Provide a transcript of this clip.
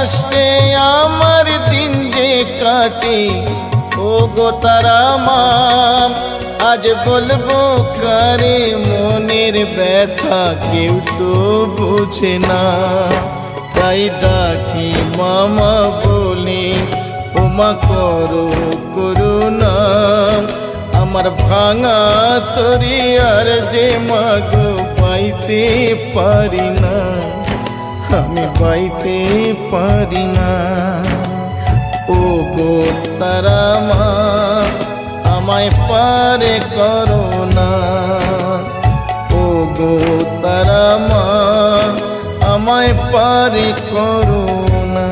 কষ্টে আমার দিন যে কাটে, ও গো তারা মা আজ বলবো কারে মনের ব্যথা, কেউ তো বুঝে না। তাই ডাকি মামা বলি, ওমা করো করুণা, আমার ভাঙা তরি আর যে মাগো পাইতে পারি না, আমি পাইতে পারি না। ও গো তারা মা আমায় পারে করো না, ও গো তারা মা আমায় পারে করো না।